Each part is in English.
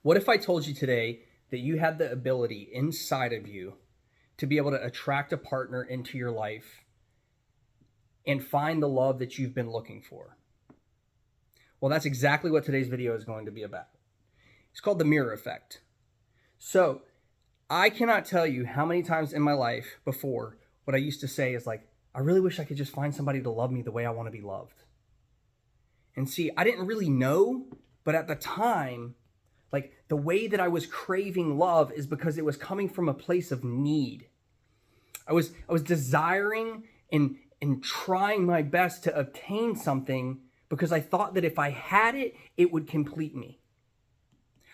What if I told you today that you had the ability inside of you to be able to attract a partner into your life and find the love that you've been looking for? Well, that's exactly what today's video is going to be about. It's called the mirror effect. So, I cannot tell you how many times in my life before what I used to say is like, I really wish I could just find somebody to love me the way I want to be loved. And see, I didn't really know, but at the time, like the way that I was craving love is because it was coming from a place of need. I was desiring and trying my best to obtain something because I thought that if I had it, it would complete me.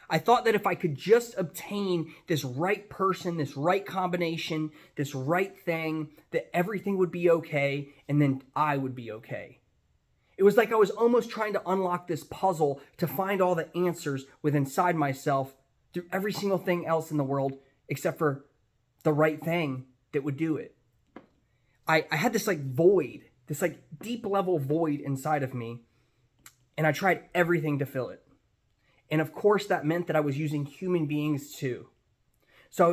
I thought that if I could just obtain this right person, this right combination, this right thing, that everything would be okay, and then I would be okay. It was like I was almost trying to unlock this puzzle to find all the answers within inside myself through every single thing else in the world except for the right thing that would do it. I had this like void, this like deep level void inside of me, and I tried everything to fill it. And of course, that meant that I was using human beings too. So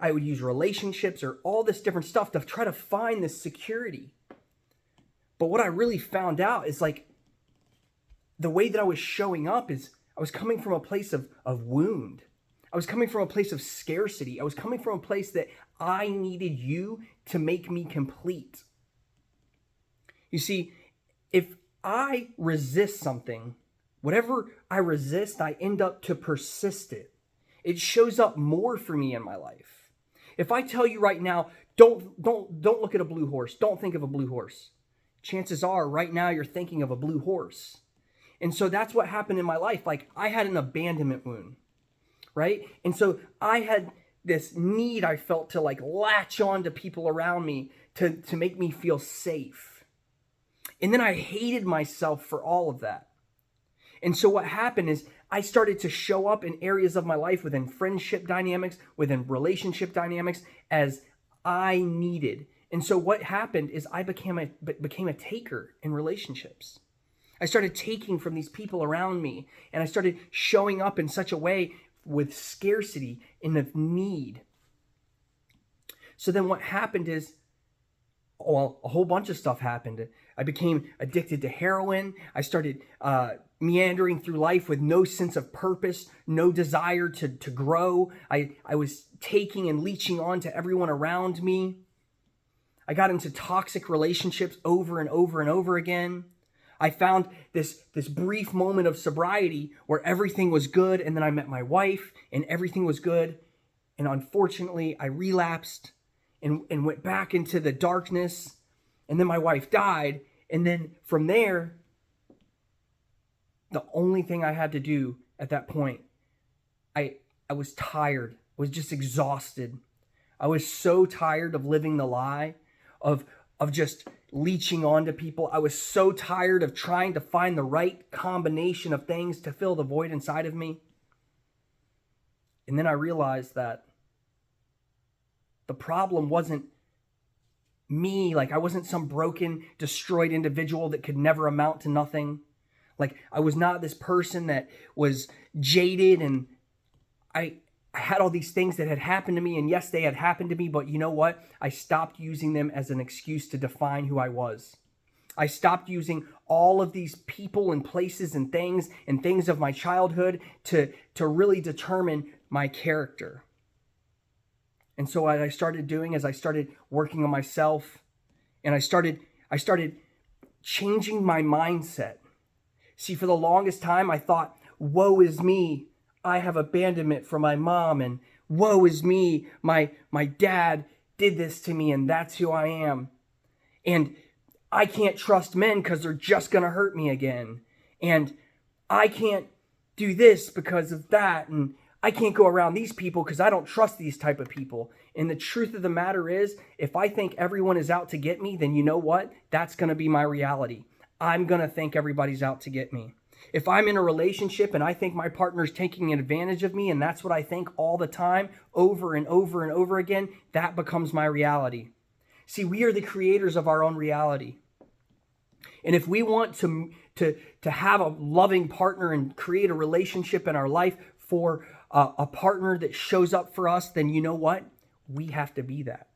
I would use relationships or all this different stuff to try to find this security. But what I really found out is like the way that I was showing up is I was coming from a place of wound. I was coming from a place of scarcity. I was coming from a place that I needed you to make me complete. You see, if I resist something, whatever I resist, I end up to persist it. It shows up more for me in my life. If I tell you right now, don't look at a blue horse. Don't think of a blue horse. Chances are right now you're thinking of a blue horse. And so that's what happened in my life. Like I had an abandonment wound, right? And so I had this need I felt to like latch on to people around me to make me feel safe. And then I hated myself for all of that. And so what happened is I started to show up in areas of my life within friendship dynamics, within relationship dynamics as I needed. And so what happened is I became a taker in relationships. I started taking from these people around me, and I started showing up in such a way with scarcity and of need. So then what happened is, well, a whole bunch of stuff happened. I became addicted to heroin. I started meandering through life with no sense of purpose, no desire to grow. I was taking and leeching on to everyone around me. I got into toxic relationships over and over and over again. I found this brief moment of sobriety where everything was good, and then I met my wife and everything was good. And unfortunately, I relapsed and went back into the darkness. And then my wife died. And then from there, the only thing I had to do at that point, I was tired. I was just exhausted. I was so tired of living the lie, of just leeching on to people. I was so tired of trying to find the right combination of things to fill the void inside of me. And then I realized that the problem wasn't me. Like I wasn't some broken, destroyed individual that could never amount to nothing. Like I was not this person that was jaded, and I had all these things that had happened to me, and yes, they had happened to me, but you know what? I stopped using them as an excuse to define who I was. I stopped using all of these people and places and things of my childhood to really determine my character. And so what I started doing is I started working on myself, and I started changing my mindset. See, for the longest time, I thought, woe is me. I have abandonment from my mom, and woe is me. My dad did this to me, and that's who I am. And I can't trust men because they're just going to hurt me again. And I can't do this because of that. And I can't go around these people because I don't trust these type of people. And the truth of the matter is, if I think everyone is out to get me, then you know what? That's going to be my reality. I'm going to think everybody's out to get me. If I'm in a relationship and I think my partner's taking advantage of me, and that's what I think all the time, over and over and over again, that becomes my reality. See, we are the creators of our own reality. And if we want to have a loving partner and create a relationship in our life, for a partner that shows up for us, then you know what? We have to be that.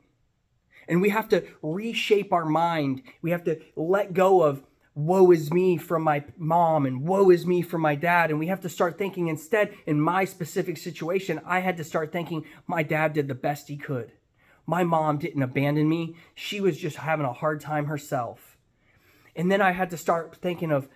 And we have to reshape our mind. We have to let go of woe is me from my mom and woe is me from my dad. And we have to start thinking instead, in my specific situation, I had to start thinking my dad did the best he could. My mom didn't abandon me. She was just having a hard time herself. And then I had to start thinking of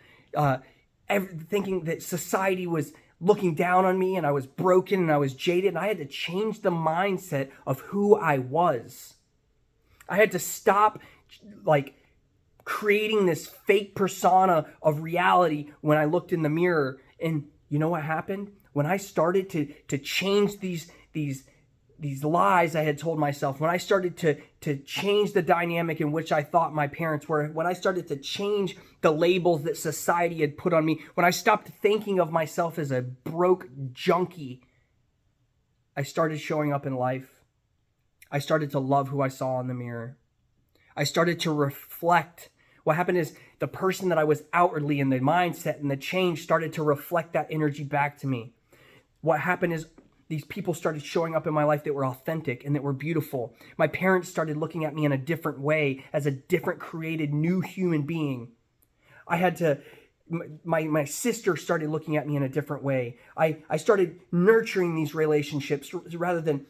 thinking that society was looking down on me and I was broken and I was jaded. And I had to change the mindset of who I was. I had to stop creating this fake persona of reality when I looked in the mirror. And you know what happened? When I started to change these lies I had told myself, when I started to change the dynamic in which I thought my parents were, when I started to change the labels that society had put on me, when I stopped thinking of myself as a broke junkie, I started showing up in life. I started to love who I saw in the mirror. I started to reflect. What happened is the person that I was outwardly in, the mindset and the change started to reflect that energy back to me. What happened is these people started showing up in my life that were authentic and that were beautiful. My parents started looking at me in a different way, as a different created new human being. My sister started looking at me in a different way. I started nurturing these relationships rather than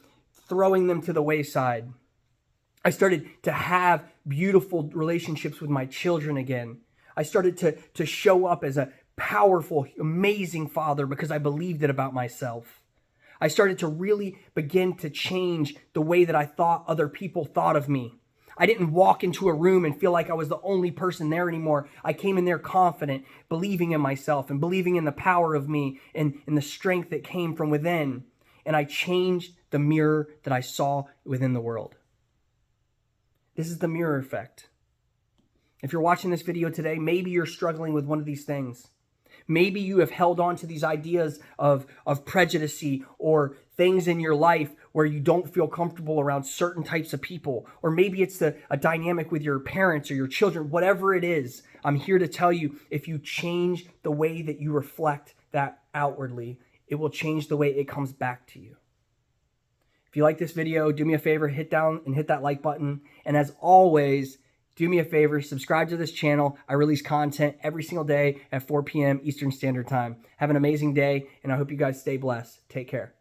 throwing them to the wayside. I started to have beautiful relationships with my children again. I started to show up as a powerful, amazing father because I believed it about myself. I started to really begin to change the way that I thought other people thought of me. I didn't walk into a room and feel like I was the only person there anymore. I came in there confident, believing in myself and believing in the power of me and the strength that came from within. And I changed the mirror that I saw within the world. This is the mirror effect. If you're watching this video today, maybe you're struggling with one of these things. Maybe you have held on to these ideas of prejudice or things in your life where you don't feel comfortable around certain types of people. Or maybe it's a dynamic with your parents or your children. Whatever it is, I'm here to tell you, if you change the way that you reflect that outwardly, it will change the way it comes back to you. If you like this video, do me a favor, hit down and hit that like button. And as always, do me a favor, subscribe to this channel. I release content every single day at 4 p.m. Eastern Standard Time. Have an amazing day, and I hope you guys stay blessed. Take care.